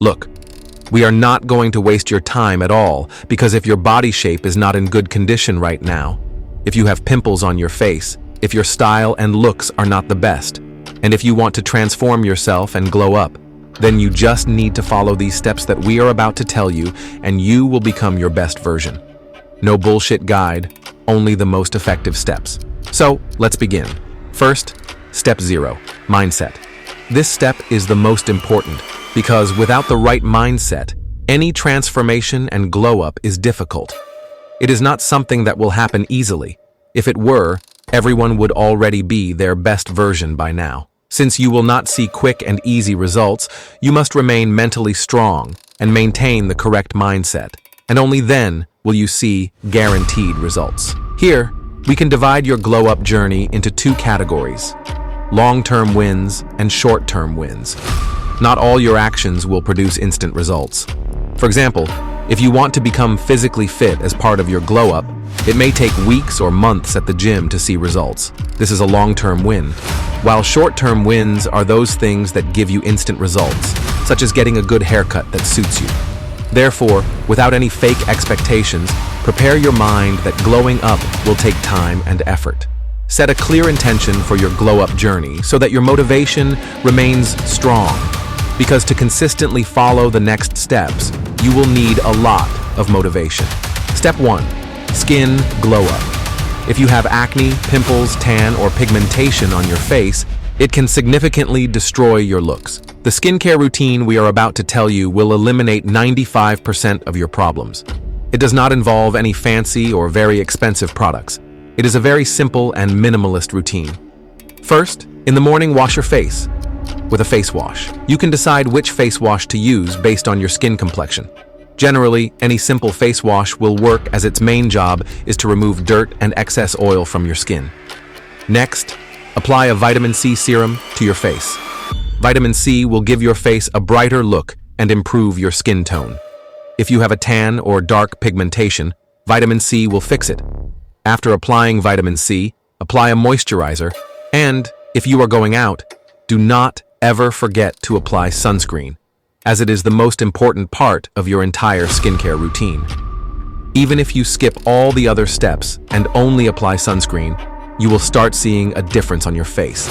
Look, we are not going to waste your time at all, because if your body shape is not in good condition right now, if you have pimples on your face, if your style and looks are not the best, and if you want to transform yourself and glow up, then you just need to follow these steps that we are about to tell you, and you will become your best version. No bullshit guide, only the most effective steps. So, let's begin. First, step 0, mindset. This step is the most important, because without the right mindset, any transformation and glow up is difficult. It is not something that will happen easily. If it were, everyone would already be their best version by now. Since you will not see quick and easy results, you must remain mentally strong and maintain the correct mindset. And only then will you see guaranteed results. Here, we can divide your glow-up journey into 2 categories: long-term wins and short-term wins. Not all your actions will produce instant results. For example, if you want to become physically fit as part of your glow-up, it may take weeks or months at the gym to see results. This is a long-term win. While short-term wins are those things that give you instant results, such as getting a good haircut that suits you. Therefore, without any fake expectations, prepare your mind that glowing up will take time and effort. Set a clear intention for your glow-up journey so that your motivation remains strong. Because to consistently follow the next steps, you will need a lot of motivation. Step 1. Skin glow up. If you have acne, pimples, tan, or pigmentation on your face, it can significantly destroy your looks. The skincare routine we are about to tell you will eliminate 95% of your problems. It does not involve any fancy or very expensive products. It is a very simple and minimalist routine. First, in the morning, wash your face with a face wash. You can decide which face wash to use based on your skin complexion. Generally, any simple face wash will work, as its main job is to remove dirt and excess oil from your skin. Next, apply a vitamin C serum to your face. Vitamin C will give your face a brighter look and improve your skin tone. If you have a tan or dark pigmentation, vitamin C will fix it. After applying vitamin C, apply a moisturizer, and if you are going out, do not ever forget to apply sunscreen, as it is the most important part of your entire skincare routine. Even if you skip all the other steps and only apply sunscreen, you will start seeing a difference on your face.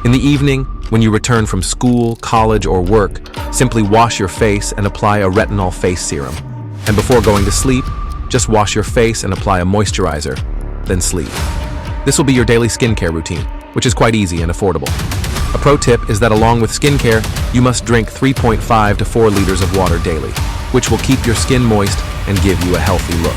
In the evening, when you return from school, college, or work, simply wash your face and apply a retinol face serum. And before going to sleep, just wash your face and apply a moisturizer, then sleep. This will be your daily skincare routine, which is quite easy and affordable. A pro tip is that along with skincare, you must drink 3.5 to 4 liters of water daily, which will keep your skin moist and give you a healthy look.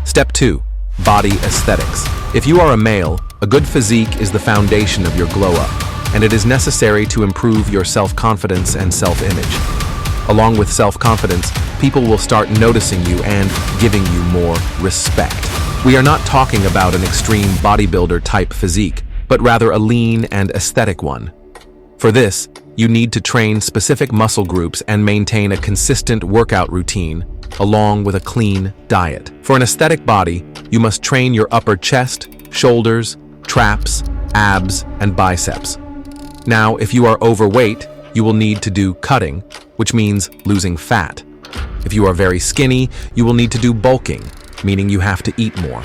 Step 2. Body aesthetics. If you are a male, a good physique is the foundation of your glow-up, and it is necessary to improve your self-confidence and self-image. Along with self-confidence, people will start noticing you and giving you more respect. We are not talking about an extreme bodybuilder-type physique, but rather a lean and aesthetic one. For this, you need to train specific muscle groups and maintain a consistent workout routine, along with a clean diet. For an aesthetic body, you must train your upper chest, shoulders, traps, abs, and biceps. Now, if you are overweight, you will need to do cutting, which means losing fat. If you are very skinny, you will need to do bulking, meaning you have to eat more.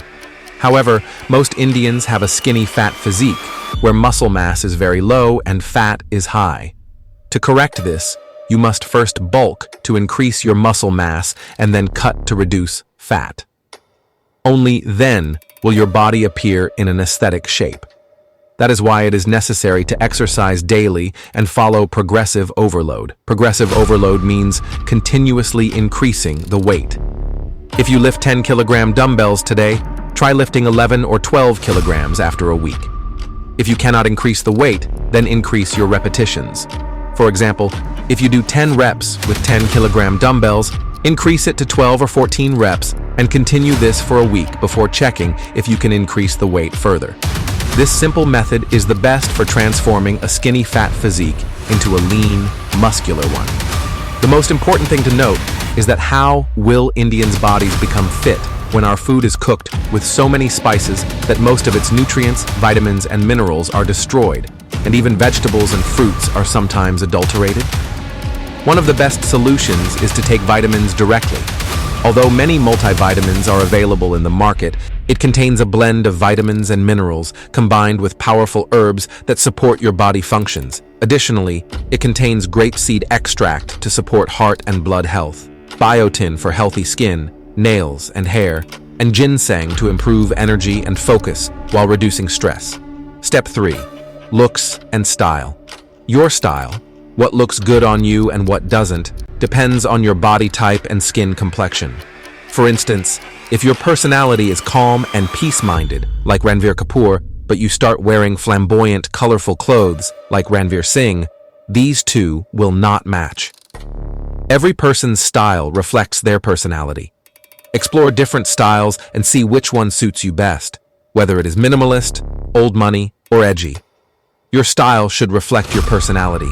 However, most Indians have a skinny fat physique, where muscle mass is very low and fat is high. To correct this, you must first bulk to increase your muscle mass and then cut to reduce fat. Only then will your body appear in an aesthetic shape. That is why it is necessary to exercise daily and follow progressive overload. Progressive overload means continuously increasing the weight. If you lift 10-kilogram dumbbells today, try lifting 11 or 12 kilograms after a week. If you cannot increase the weight, then increase your repetitions. For example, if you do 10 reps with 10-kilogram dumbbells, increase it to 12 or 14 reps and continue this for a week before checking if you can increase the weight further. This simple method is the best for transforming a skinny fat physique into a lean, muscular one. The most important thing to note is that how will Indians' bodies become fit when our food is cooked with so many spices that most of its nutrients, vitamins, and minerals are destroyed, and even vegetables and fruits are sometimes adulterated? One of the best solutions is to take vitamins directly. Although many multivitamins are available in the market, it contains a blend of vitamins and minerals combined with powerful herbs that support your body functions. Additionally, it contains grapeseed extract to support heart and blood health, biotin for healthy skin, nails, and hair, and ginseng to improve energy and focus while reducing stress. Step 3. Looks and style. Your style, what looks good on you and what doesn't, depends on your body type and skin complexion. For instance, if your personality is calm and peace-minded, like Ranveer Kapoor, but you start wearing flamboyant, colorful clothes, like Ranveer Singh, these two will not match. Every person's style reflects their personality. Explore different styles and see which one suits you best, whether it is minimalist, old money, or edgy. Your style should reflect your personality.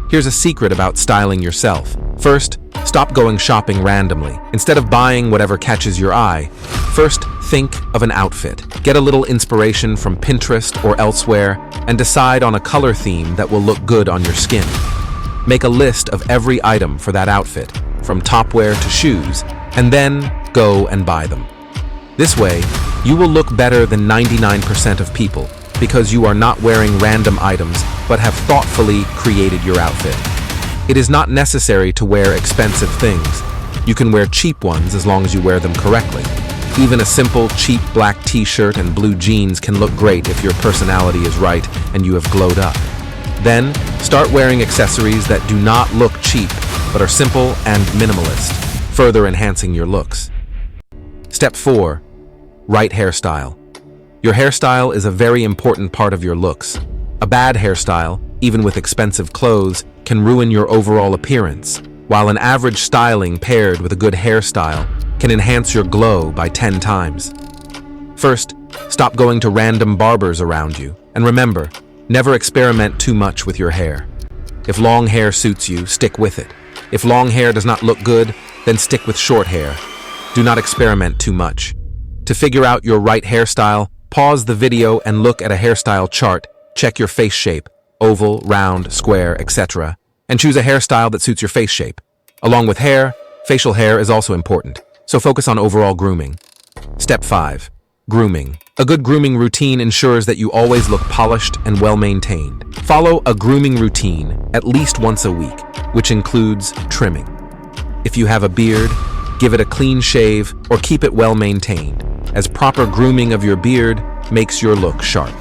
Here's a secret about styling yourself. First, stop going shopping randomly. Instead of buying whatever catches your eye, first think of an outfit. Get a little inspiration from Pinterest or elsewhere and decide on a color theme that will look good on your skin. Make a list of every item for that outfit, from topwear to shoes, and then go and buy them. This way, you will look better than 99% of people because you are not wearing random items but have thoughtfully created your outfit. It is not necessary to wear expensive things. You can wear cheap ones as long as you wear them correctly. Even a simple, cheap black t-shirt and blue jeans can look great if your personality is right and you have glowed up. Then, start wearing accessories that do not look cheap but are simple and minimalist, further enhancing your looks. Step 4. Right hairstyle. Your hairstyle is a very important part of your looks. A bad hairstyle, even with expensive clothes, can ruin your overall appearance, while an average styling paired with a good hairstyle can enhance your glow by 10 times. First, stop going to random barbers around you, and remember, never experiment too much with your hair. If long hair suits you, stick with it. If long hair does not look good, then stick with short hair. Do not experiment too much. To figure out your right hairstyle, pause the video and look at a hairstyle chart. Check your face shape, oval, round, square, etc., and choose a hairstyle that suits your face shape. Along with hair, facial hair is also important, so focus on overall grooming. Step 5. Grooming. A good grooming routine ensures that you always look polished and well-maintained. Follow a grooming routine at least once a week, which includes trimming. If you have a beard, give it a clean shave or keep it well-maintained, as proper grooming of your beard makes your look sharp.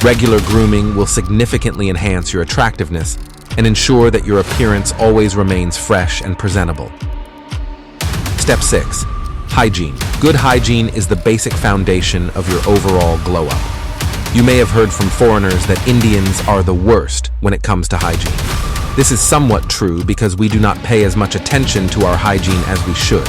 Regular grooming will significantly enhance your attractiveness and ensure that your appearance always remains fresh and presentable. Step 6. Hygiene. Good hygiene is the basic foundation of your overall glow-up. You may have heard from foreigners that Indians are the worst when it comes to hygiene. This is somewhat true because we do not pay as much attention to our hygiene as we should.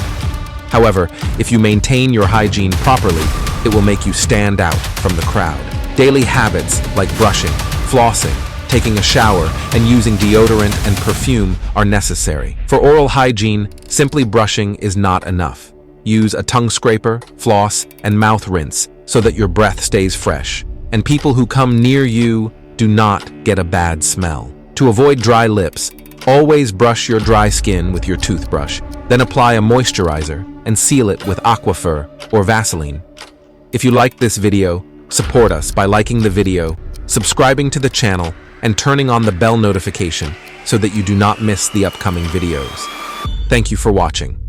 However, if you maintain your hygiene properly, it will make you stand out from the crowd. Daily habits like brushing, flossing, taking a shower, and using deodorant and perfume are necessary. For oral hygiene, simply brushing is not enough. Use a tongue scraper, floss, and mouth rinse so that your breath stays fresh, and people who come near you do not get a bad smell. To avoid dry lips, always brush your dry skin with your toothbrush, then apply a moisturizer and seal it with Aquaphor or Vaseline. If you liked this video, support us by liking the video, subscribing to the channel, and turning on the bell notification so that you do not miss the upcoming videos. Thank you for watching.